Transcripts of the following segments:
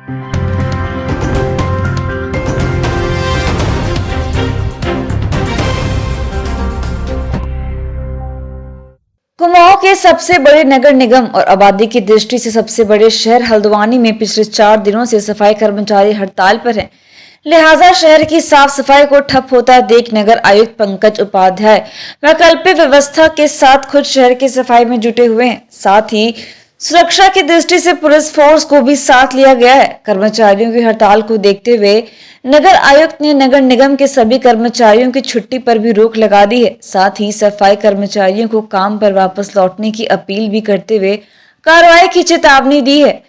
कुमाऊं के सबसे बड़े नगर निगम और आबादी की दृष्टि से सबसे बड़े शहर हल्द्वानी में पिछले 4 दिनों से सफाई कर्मचारी हड़ताल पर हैं। लिहाजा शहर की साफ सफाई को ठप होता देख नगर आयुक्त पंकज उपाध्याय वैकल्पिक व्यवस्था के साथ खुद शहर की सफाई में जुटे हुए हैं। साथ ही सुरक्षा की दृष्टि से पुलिस फोर्स को भी साथ लिया गया है। कर्मचारियों की हड़ताल को देखते हुए नगर आयुक्त ने नगर निगम के सभी कर्मचारियों की छुट्टी पर भी रोक लगा दी है। साथ ही सफाई कर्मचारियों को काम पर वापस लौटने की अपील भी करते हुए कार्रवाई की चेतावनी दी है।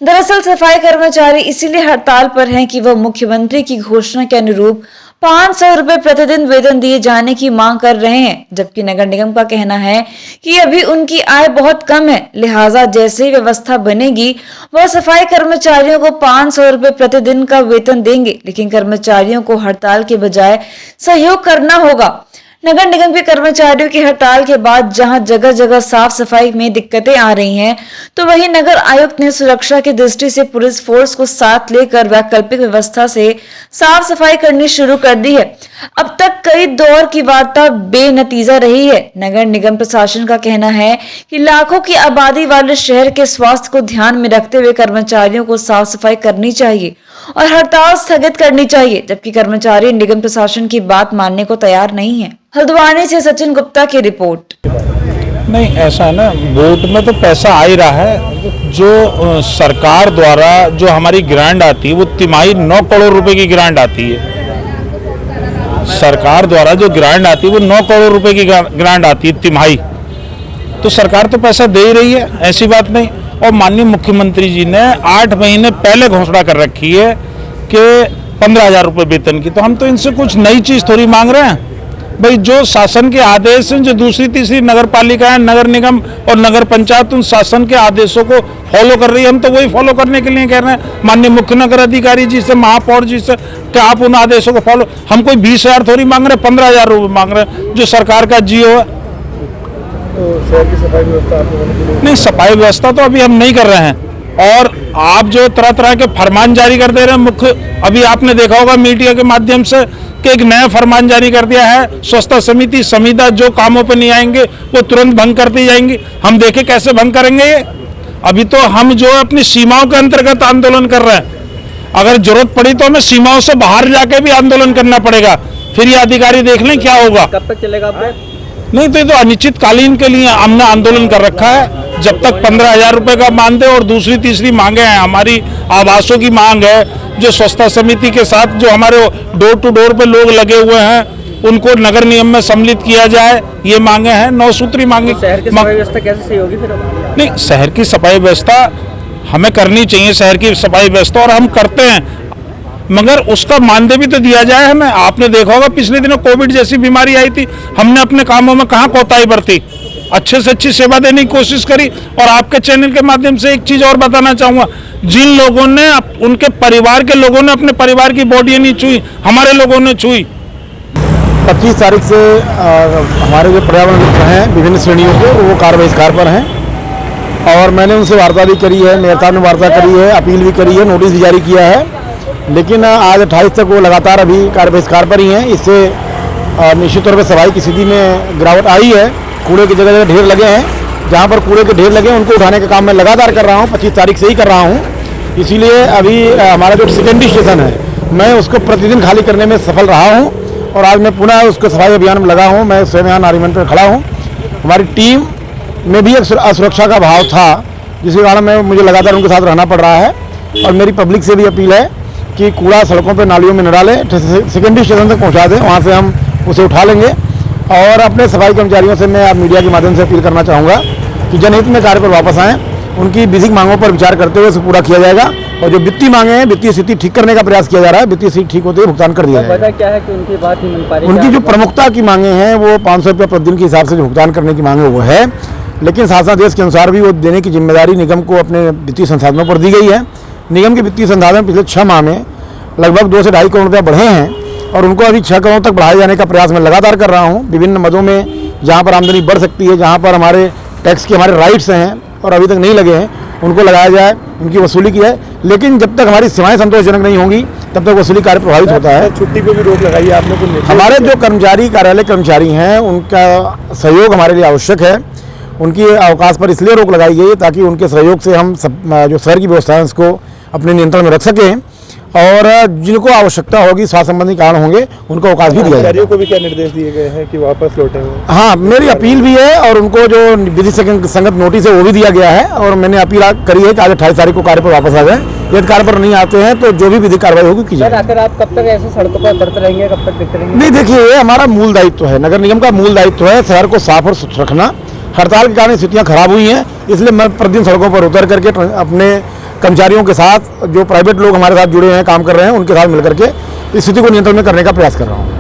दरअसल सफाई कर्मचारी इसीलिए हड़ताल पर हैं कि वह मुख्यमंत्री की घोषणा के अनुरूप 500 रुपए प्रतिदिन वेतन दिए जाने की मांग कर रहे हैं, जबकि नगर निगम का कहना है कि अभी उनकी आय बहुत कम है। लिहाजा जैसे ही व्यवस्था बनेगी वह सफाई कर्मचारियों को 500 रुपए प्रतिदिन का वेतन देंगे, लेकिन कर्मचारियों को हड़ताल के बजाय सहयोग करना होगा। नगर निगम के कर्मचारियों की हड़ताल के बाद जहां जगह जगह साफ सफाई में दिक्कतें आ रही हैं, तो वहीं नगर आयुक्त ने सुरक्षा की दृष्टि से पुलिस फोर्स को साथ लेकर वैकल्पिक व्यवस्था से साफ सफाई करनी शुरू कर दी है। अब तक कई दौर की वार्ता बेनतीजा रही है। नगर निगम प्रशासन का कहना है कि लाखों की आबादी वाले शहर के स्वास्थ्य को ध्यान में रखते हुए कर्मचारियों को साफ सफाई करनी चाहिए और हड़ताल स्थगित करनी चाहिए, जबकि कर्मचारी निगम प्रशासन की बात मानने को तैयार नहीं है। हल्द्वानी से सचिन गुप्ता की रिपोर्ट। नहीं, ऐसा है ना, वोट में तो पैसा आ ही रहा है। जो सरकार द्वारा जो हमारी ग्रांट आती है वो तिमाही 9 करोड़ रुपए की ग्रांट आती है। सरकार द्वारा जो ग्रांट आती है वो 9 करोड़ रुपए की ग्रांट आती है तिमाही। तो सरकार तो पैसा दे ही रही है, ऐसी बात नहीं। और माननीय मुख्यमंत्री जी ने 8 महीने पहले घोषणा कर रखी है कि 15,000 रुपये वेतन की। तो हम तो इनसे कुछ नई चीज थोड़ी मांग रहे हैं भाई। जो शासन के आदेश हैं, जो दूसरी तीसरी नगर पालिका है, नगर निगम और नगर पंचायत उन शासन के आदेशों को फॉलो कर रही है, हम तो वही फॉलो करने के लिए कह रहे हैं माननीय मुख्य नगर अधिकारी जी से, महापौर जी से, कि आप उन आदेशों को फॉलो। हम कोई 20,000 थोड़ी मांग रहे हैं, 15,000 रुपये मांग रहे हैं जो सरकार का जियो है। तो शहर की सफाई व्यवस्था नहीं, सफाई व्यवस्था तो अभी हम नहीं कर रहे हैं। और आप जो तरह तरह के फरमान जारी कर दे रहे हैं, मुख्य अभी आपने देखा होगा मीडिया के माध्यम से कि एक नया फरमान जारी कर दिया है, स्वच्छता समिति संविदा जो कामों पे नहीं आएंगे वो तुरंत भंग करती जाएंगी। हम देखें कैसे भंग करेंगे ये। अभी तो हम जो अपनी सीमाओं के अंतर्गत आंदोलन कर रहे हैं, अगर जरूरत पड़ी तो हमें सीमाओं से बाहर जाके भी आंदोलन करना पड़ेगा। फिर ये अधिकारी देख लें क्या होगा। कब तक चलेगा आपका? नहीं तो ये तो अनिश्चितकालीन के लिए हमने आंदोलन कर रखा है। जब तक 15,000 रुपए का मानदेय और दूसरी तीसरी मांगे हैं, हमारी आवासों की मांग है, जो स्वच्छता समिति के साथ जो हमारे डोर टू डोर पे लोग लगे हुए हैं उनको नगर निगम में सम्मिलित किया जाए, ये मांगे हैं, 9 सूत्री मांगे। तो शहर की सफाई व्यवस्था कैसे सही होगी फिर? नहीं, शहर की सफाई व्यवस्था हमें करनी चाहिए, शहर की सफाई व्यवस्था, और हम करते हैं, मगर उसका मानदेय भी तो दिया जाए हमें। आपने देखा होगा पिछले दिनों कोविड जैसी बीमारी आई थी, हमने अपने कामों में कहाँ कोताही बरती, अच्छे से अच्छी सेवा देने की कोशिश करी। और आपके चैनल के माध्यम से एक चीज और बताना चाहूंगा, जिन लोगों ने उनके परिवार के लोगों ने अपने परिवार की बॉडी नहीं छुई, हमारे लोगों ने छुई। 25 तारीख से हमारे जो पर्यावरण मित्र हैं विभिन्न श्रेणियों के, वो कार्य बहिष्कार पर हैं। और मैंने उनसे वार्ता भी करी है, मेयर साहब ने वार्ता करी है, अपील भी करी है, नोटिस भी जारी किया है। लेकिन आज 28 तक वो लगातार अभी कार्य बहिष्कार पर ही हैं। इससे निश्चित तौर पर सफाई की स्थिति में गिरावट आई है। कूड़े की जगह जगह ढेर लगे हैं, जहाँ पर कूड़े के ढेर लगे हैं उनको उठाने का काम मैं लगातार कर रहा हूँ, 25 तारीख से ही कर रहा हूँ। इसीलिए अभी हमारा जो सेकेंडरी स्टेशन है मैं उसको प्रतिदिन खाली करने में सफल रहा हूँ। और आज मैं पुनः उसको सफाई अभियान में लगा हूँ। मैं स्वयं यहाँ नारीमंच पर खड़ा हूँ। हमारी टीम में भी एक असुरक्षा का भाव था, जिसके कारण मैं मुझे लगातार उनके साथ रहना पड़ रहा है। और मेरी पब्लिक से भी अपील है कि कूड़ा सड़कों पर नालियों में न डालें, सेकेंडरी स्टेशन तक पहुँचा दें, वहाँ से हम उसे उठा लेंगे। और अपने सफाई कर्मचारियों से मैं आप मीडिया के माध्यम से अपील करना चाहूँगा कि जनहित में कार्य पर वापस आएँ, उनकी बेसिक मांगों पर विचार करते हुए उसे पूरा किया जाएगा। और जो वित्तीय मांगे हैं, वित्तीय स्थिति ठीक करने का प्रयास किया जा रहा है, वित्तीय स्थिति ठीक होते हुए भुगतान कर दिया जाएगा। क्या है कि उनकी बात नहीं मिल पा रही? उनकी जो प्रमुखता की मांगे हैं वो 500 रुपये प्रतिदिन के हिसाब से जो भुगतान करने की मांगे वो है, लेकिन शासनादेश के अनुसार भी वो देने की जिम्मेदारी निगम को अपने वित्तीय संसाधनों पर दी गई है। निगम के वित्तीय संसाधन पिछले 6 माह में लगभग 2 से 2.5 करोड़ रुपये बढ़े हैं और उनको अभी 6 करोड़ तक बढ़ाए जाने का प्रयास मैं लगातार कर रहा हूँ। विभिन्न मदों में जहाँ पर आमदनी बढ़ सकती है, जहाँ पर हमारे टैक्स के हमारे राइट्स हैं और अभी तक नहीं लगे हैं, उनको लगाया जाए, उनकी वसूली की जाए। लेकिन जब तक हमारी सेवाएं संतोषजनक नहीं होंगी तब तक वसूली कार्य प्रभावित होता है। छुट्टी पे भी रोक लगाई है आपने कुछ निर्देश हमारे जो कर्मचारी, कार्यालय कर्मचारी हैं, उनका सहयोग हमारे लिए आवश्यक है। उनकी अवकाश पर इसलिए रोक लगाई गई है ताकि उनके सहयोग से हम सब जो शहर की व्यवस्था है उसको अपने नियंत्रण में रख सकें, और जिनको आवश्यकता होगी, स्वास्थ्य संबंधी कारण होंगे, उनको अवकाश भी दिया जाए। कर्मचारियों को भी क्या निर्देश दिए गए हैं कि वापस लौटे हुए? हाँ, मेरी अपील भी है और उनको जो विधि संगत नोटिस है वो भी दिया गया है, और मैंने अपील करी है कि आज 28 तारीख को कार्य पर वापस आ जाएं। यदि कार्य पर नहीं आते हैं तो जो भी विधिक कार्रवाई होगी की जाए। आखिर आप कब तक ऐसे सड़कों पर उतरते रहेंगे, कब तक दिखते रहेंगे? नहीं, देखिए, ये हमारा मूल दायित्व है, नगर निगम का मूल दायित्व है शहर को साफ और स्वच्छ रखना। हड़ताल के कारण स्थितियाँ खराब हुई हैं, इसलिए मैं प्रतिदिन सड़कों पर उतर करके अपने कर्मचारियों के साथ, जो प्राइवेट लोग हमारे साथ जुड़े हैं, काम कर रहे हैं, उनके साथ मिलकर के इस स्थिति को नियंत्रण में करने का प्रयास कर रहा हूँ।